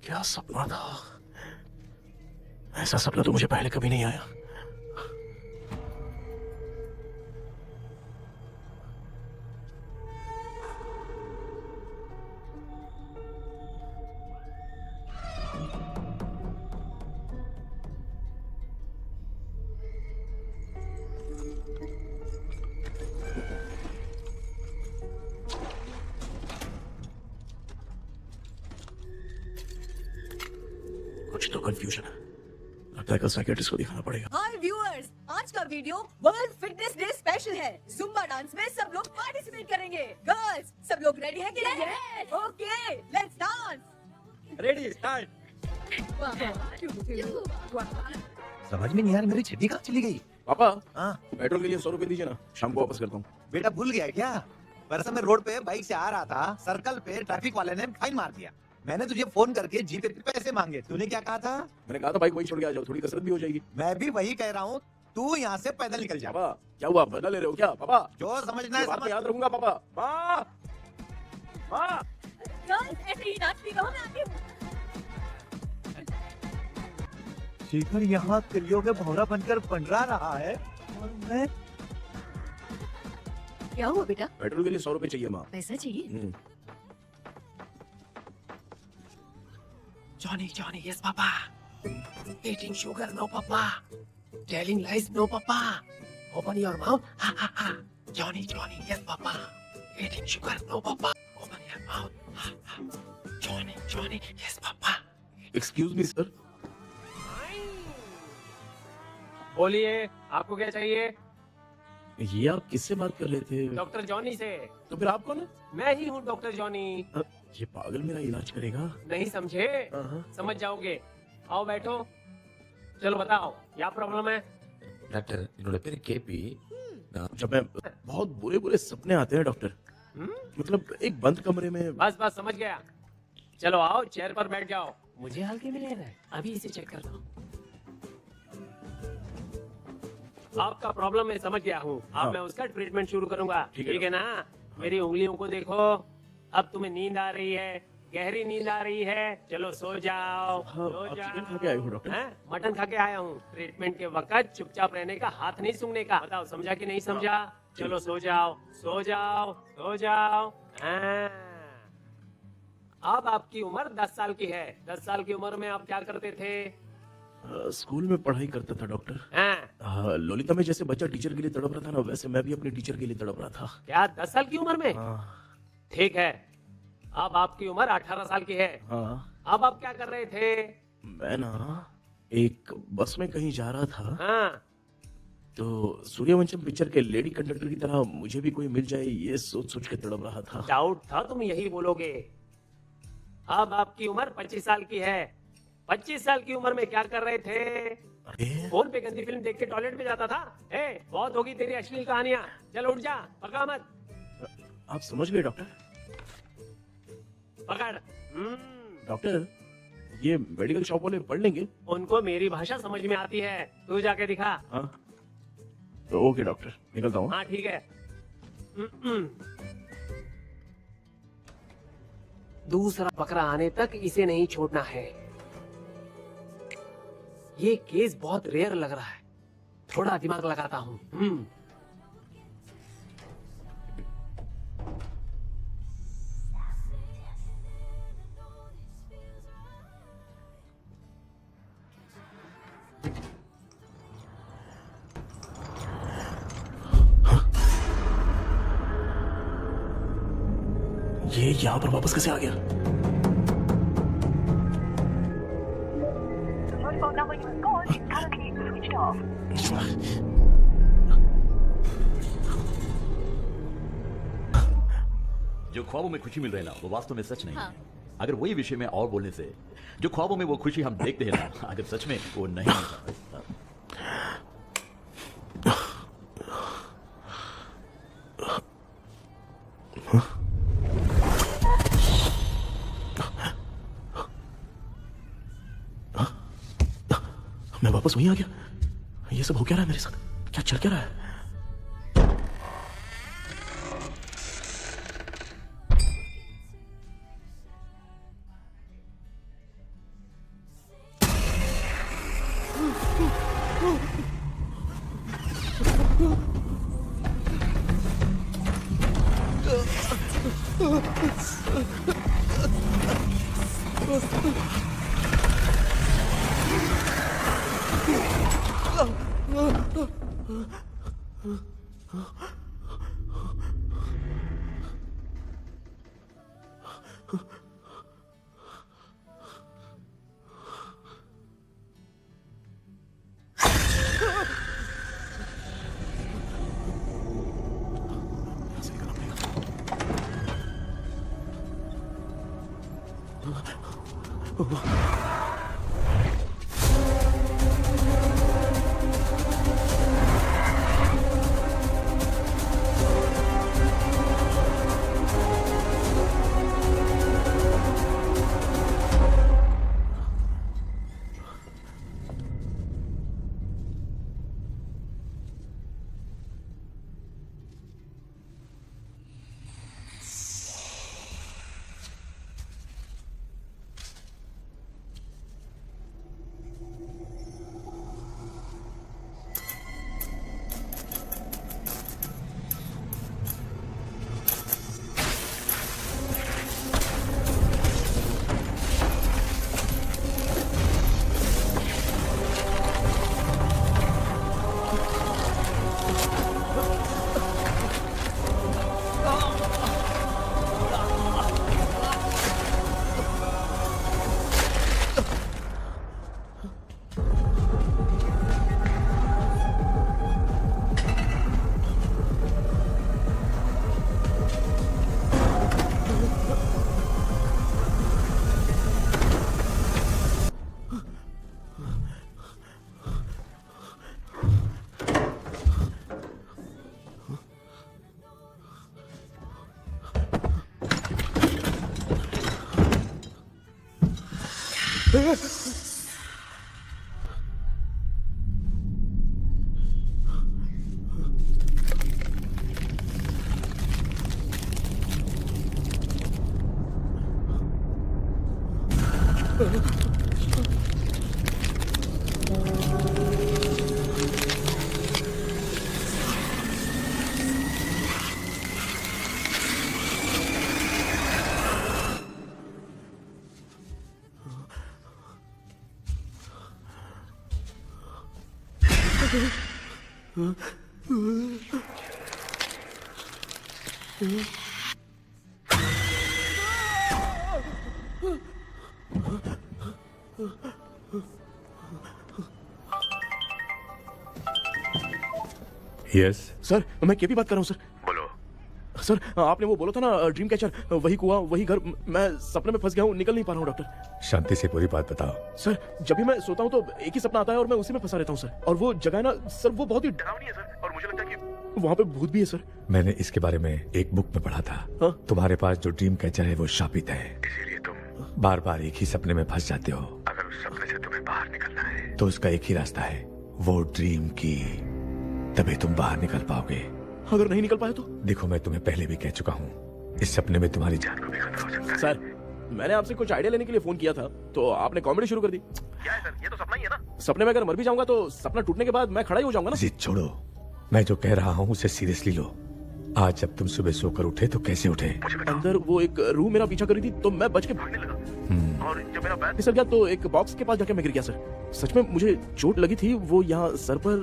क्या सपना था? ऐसा सपना तो मुझे पहले कभी नहीं आया। कुछ तो कंफ्यूजन है। लगता है कल साइकियाट्रिस्ट को दिखाना पड़ेगा। हाय व्यूअर्स, आज का video world fitness day special है। जुम्बा डांस में सब लोग पार्टिसिपेट करेंगे। गर्ल्स, सब लोग रेडी हैं कि नहीं? Okay, let's dance. Ready start. समझ में नहीं यार, मेरी छुट्टी कहाँ चली गई? पापा, हाँ पेट्रोल के लिए 100 रुपए दीजिए ना, शाम को वापस करता हूँ। बेटा भूल गया क्या? परसों मैं रोड पे बाइक से आ रहा था, सर्कल पे ट्रैफिक वाले ने फाइन मार दिया। मैंने तुझे फोन करके जीपे पे पैसे मांगे, तूने क्या कहा था? मैंने कहा था बाइक वही छोड़ के आ जाओ, थोड़ी कसरत भी हो जाएगी। मैं भी वही कह रहा हूँ, तू यहाँ से पैदल निकल जा। पापा, क्या हुआ? बदला ले रहे हो क्या? पापा, जो समझना ये है बात मैं समझ। याद रखूंगा। पापा, माँ, माँ। गर्ल्स, ऐसे ही नाचती रहो, मैं आती हूँ। शेखर यहाँ कलियों के भौरा बनकर पंडरा रहा है और मैं क्या हुआ बेटा? पेट्रोल के लिए 100 रुपए चाहिए माँ। पैसा चाहिए? Johnny, Johnny, yes, Papa. Eating sugar, no, Papa. Telling lies, no, Papa. Open your mouth, ha ha ha. Johnny, Johnny, yes, Papa. Eating sugar, no, Papa. Open your mouth, ha ha. Johnny, Johnny, yes, Papa. Excuse me sir. बोलिए, आपको क्या चाहिए? ये आप किससे बात कर रहे थे? डॉक्टर जॉनी से। तो फिर आप कौन है? मैं ही हूँ डॉक्टर जॉनी। ये पागल मेरा इलाज करेगा? नहीं समझे? समझ जाओगे। आओ बैठो। चलो बताओ, क्या प्रॉब्लम है? डॉक्टर, इन्होंने फिर केपी। जब मैं बहुत बुरे बुरे सपने आते हैं डॉक्टर, मतलब एक बंद कमरे में। बस बस समझ गया। चलो आओ, चेयर पर बैठ जाओ। मुझे हल्के में ले रहा है, अभी इसे चेक करता हूँ। आपका प्रॉब्लम मैं समझ गया हूँ। हाँ। अब मैं उसका ट्रीटमेंट शुरू करूंगा। ठीक है ठीक है ना? मेरी उंगलियों को देखो। अब तुम्हें नींद आ रही है, गहरी नींद आ रही है। चलो सो जाओ, हाँ, सो आप जाओ। चिकन खा के आए हो डॉक्टर? हैं? मटन खा के आया हूँ। ट्रीटमेंट के वक्त चुपचाप रहने का, हाथ नहीं सूंघने का। बताओ समझा कि नहीं समझा? चलो सो जाओ, सो जाओ, सो जाओ। हाँ। अब आपकी उम्र 10 साल की है। 10 साल की उम्र में आप क्या करते थे? स्कूल में पढ़ाई करता था डॉक्टर। हाँ। ललिता में जैसे बच्चा टीचर के लिए तड़प रहा था ना, वैसे मैं भी अपने टीचर के लिए तड़प रहा था। क्या 10 साल की उम्र में? हाँ। ठीक है, अब आपकी उम्र 18 साल की है। हाँ, अब आप क्या कर रहे थे? मैं ना एक बस में कहीं जा रहा था, हाँ। तो सूर्यवंशम पिक्चर के लेडी कंडक्टर की तरह मुझे भी कोई मिल जाए, ये सोच सोच के तड़प रहा था। डाउट था तुम यही बोलोगे। अब आपकी उम्र 25 साल की है। 25 साल की उम्र में क्या कर रहे थे? अरे फोन पे गंदी फिल्म देख के टॉयलेट में जाता था। बहुत होगी तेरी अश्लील कहानियां। चल उठ जा, पका मत। आप समझ गए डॉक्टर? पकड़। डॉक्टर, ये मेडिकल शॉप वाले पढ़ लेंगे? उनको मेरी भाषा समझ में आती है, तू जाके दिखा। हाँ, तो ओके डॉक्टर, निकलता हूँ। हाँ ठीक है। दूसरा बकरा आने तक इसे नहीं छोड़ना है। ये केस बहुत रेयर लग रहा है, थोड़ा दिमाग लगाता हूँ। ये यहाँ पर वापस कैसे आ गया? The mobile number you have called is currently switched off. जो ख्वाबों में खुशी मिल रही है ना, वो वास्तव में सच नहीं है। अगर वही विषय में और बोलने से जो ख्वाबों में वो खुशी हम देखते हैं ना, अगर सच में वो नहीं है। मैं वापस वहीं आ गया। ये सब हो क्या रहा है मेरे साथ? क्या चल क्या रहा है? यस सर मैं केपी बात कर रहा हूँ सर। बोलो। सर आपने वो बोला था ना ड्रीम कैचर, वही कुआं वही घर, मैं सपने में फंस गया हूँ, निकल नहीं पा रहा हूँ डॉक्टर। शांति से पूरी बात बताओ। सर जब भी मैं सोता हूँ तो एक ही सपना आता है और मैं उसी में फंसा रहता हूँ सर। और वो जगह है ना सर, वो बहुत ही डरावनी है सर, और मुझे लगता है कि वहाँ पे भूत भी है सर। मैंने इसके बारे में एक बुक में पढ़ा था। हाँ? तुम्हारे पास जो ड्रीम कैचर है वो शापित है, इसीलिए तुम बार बार एक ही सपने में फंस जाते हो। अगर उस सपने से तुम्हें बाहर निकलना है तो उसका एक ही रास्ता है, वो ड्रीम की, तभी तुम बाहर निकल पाओगे। अगर नहीं निकल पाया तो? देखो मैं तुम्हें पहले भी कह चुका हूँ, इस सपने में तुम्हारी जान को भी खतरा हो सकता है। सर मैंने आपसे कुछ आइडिया लेने के लिए फोन किया था तो आपने कॉमेडी शुरू कर दी। क्या है सर, ये तो सपना ही है ना। सपने में अगर मर भी जाऊंगा तो सपना टूटने के बाद मैं खड़ा ही हो जाऊंगा ना। जिद छोड़ो, मैं जो कह रहा हूँ उसे सीरियसली लो। आज जब तुम सुबह सोकर उठे तो कैसे उठे? अंदर वो एक रूह मेरा पीछा कर रही थी तो मैं बच के भागने लगा, और जब मेरा पैर फिसल गया तो एक बॉक्स के पास जाके मैं गिर गया सर। सच में मुझे चोट लगी थी, वो यहाँ सर पर।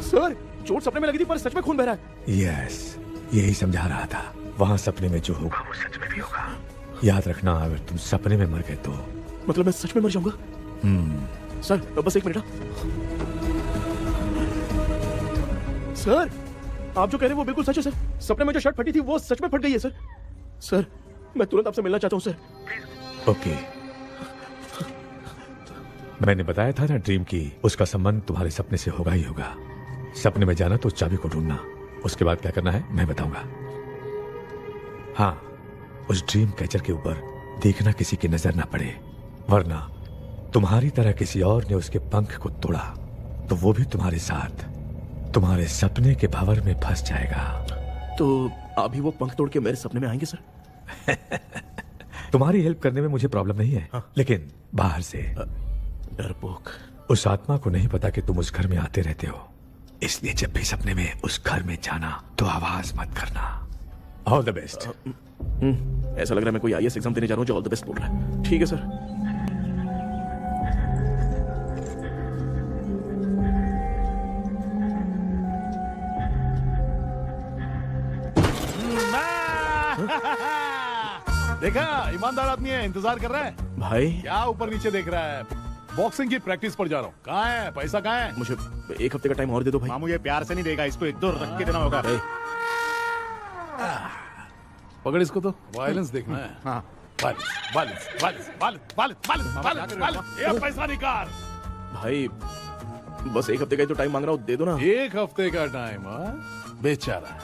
सर चोट सपने में लगी थी पर सच में खून बह रहा है। यस, यही समझा रहा था। वहाँ सपने में जो होगा वो सच में भी होगा। याद रखना, अगर तुम सपने में मर गए तो मतलब मैं सच में मर जाऊंगा? सर बस एक मिनट। सर आप जो कह रहे हैं वो बिल्कुल सच है सर। सपने में जो शर्ट फटी थी वो सच में फट गई है सर। सर मैं तुरंत आपसे मिलना चाहता हूँ सर। ओके, मैंने बताया था ना ड्रीम की, उसका संबंध तुम्हारे सपने से होगा ही होगा। सपने में जाना तो चाबी को ढूंढना, उसके बाद क्या करना है मैं बताऊंगा। हाँ, उस ड्रीम कैचर के ऊपर देखना किसी की नजर ना पड़े, वरना तुम्हारी तरह किसी और ने उसके पंख को तोड़ा तो वो भी तुम्हारे साथ तुम्हारे सपने के भंवर में फंस जाएगा। तो अभी वो पंख तोड़ के मेरे सपने में आएंगे सर? तुम्हारी हेल्प करने में मुझे प्रॉब्लम नहीं है, हाँ। लेकिन बाहर से डरपोक। उस आत्मा को नहीं पता कि तुम उस घर में आते रहते हो। इसलिए जब भी सपने में उस घर में जाना तो आवाज मत करना। All the best. ऐसा लग रहा है मैं कोई आईएएस एग्जाम देने जा रहा हूँ जो ऑल द बेस्ट बोल रहा है। ठीक है सर। देखा, ईमानदार आदमी है, इंतजार कर रहा है। भाई क्या ऊपर नीचे देख रहा है? बॉक्सिंग की प्रैक्टिस पर जा रहा हूँ। कहाँ है पैसा? कहाँ है? मुझे 1 हफ्ते का टाइम और दे दो भाई। मामू ये प्यार से नहीं देगा, इसको एक दो रख के देना होगा। भाई, पकड़ इसको तो, वायलेंस देखना है। हाँ, violence violence violence violence violence violence violence. ये पैसा निकाल। भाई बस 1 हफ्ते का ही तो टाइम मांग रहा हूँ, दे दो ना। 1 हफ्ते का टाइम? बेचारा,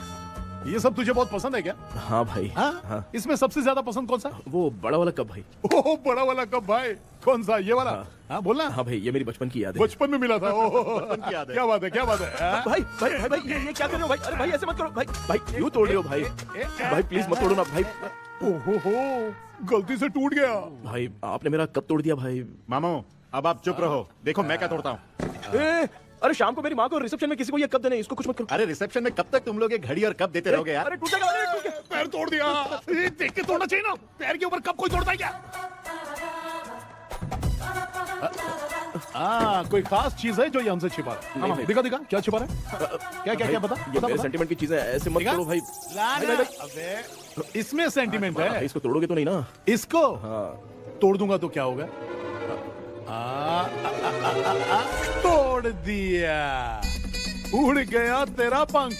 ये सब तुझे बहुत पसंद है क्या? हाँ भाई। हाँ? हाँ। इसमें सबसे ज्यादा पसंद कौन सा? वो बड़ा वाला कप भाई। ओह, बड़ा वाला कप भाई। कौन सा? ये वाला? हाँ बोलना। हाँ भाई, ये मेरी बचपन की याद है। बचपन में मिला था। ओह, की याद है। क्या बात है, क्या बात है? हाँ? भाई भाई भाई भाई ये क्या कर रहे हो भाई? अरे भाई ऐसे मत करो भाई। भाई क्यों तोड़ रहे हो भाई? भाई प्लीज मत तोड़ो ना भाई। ओहो, गलती से टूट गया। भाई आपने मेरा कप तोड़ दिया भाई। मामू अब आप चुप रहो, देखो मैं क्या तोड़ता हूँ। अरे शाम को मेरी माँ को रिसेप्शन में किसी को ये कप देने, इसको कुछ मत करो। अरे रिसेप्शन में कब तक तुम लोग ये घड़ी और कप देते रहोगे यार? अरे टूट जाएगा, अरे टूट गया। पैर तोड़ दिया। ये देख के तोड़ना चाहिए ना, पैर के ऊपर कप कोई तोड़ता है क्या? कोई खास चीज है जो ये हमसे छिपा रहा है? हाँ, नहीं। दिखा दिखा, क्या छिपा रहा है? क्या क्या क्या? बता ये बता मेरे बता। सेंटीमेंट की चीजें ऐसे मत दिखा? करो भाई। लाना। भाई, अबे, इसमें सेंटीमेंट भाई है। इसको तोड़ोगे तो नहीं ना? इसको हाँ। तोड़ दूंगा तो क्या होगा? तोड़ दिया, उड़ गया तेरा पंख।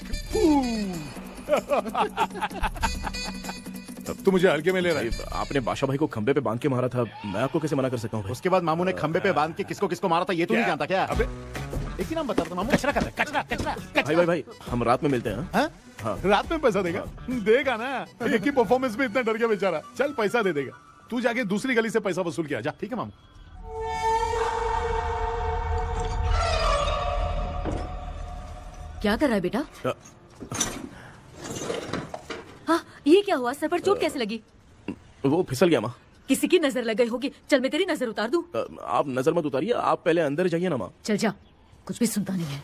तू मुझे हल्के में ले रहा है? भाई, आपने बादशाह भाई को खंबे पे बांध के मारा था, मैं आपको कैसे मना कर सकता हूँ भाई? उसके बाद मामू ने खंबे पे बांध के किसको किसको मारा था ये तू नहीं जानता क्या? अबे एक ही नाम बता रहा था मामू। कचरा कर, कचरा कचरा भाई भाई भाई हम रात में मिलते हैं। हाँ? हाँ। रात में पैसा देगा? देगा ना, एक ही परफॉर्मेंस में इतना डर गया बेचारा। चल पैसा दे देगा, तू जाके दूसरी गली से पैसा वसूल किया जा। ठीक है मामू। क्या कर रहा है बेटा? हाँ, ये क्या हुआ? सर पर चोट कैसे लगी? वो फिसल गया माँ। किसी की नजर लग गई होगी। चल मैं तेरी नजर उतार दूं। आप नजर मत उतारिए, आप पहले अंदर जाइए ना माँ। चल जा, कुछ भी सुनता नहीं है।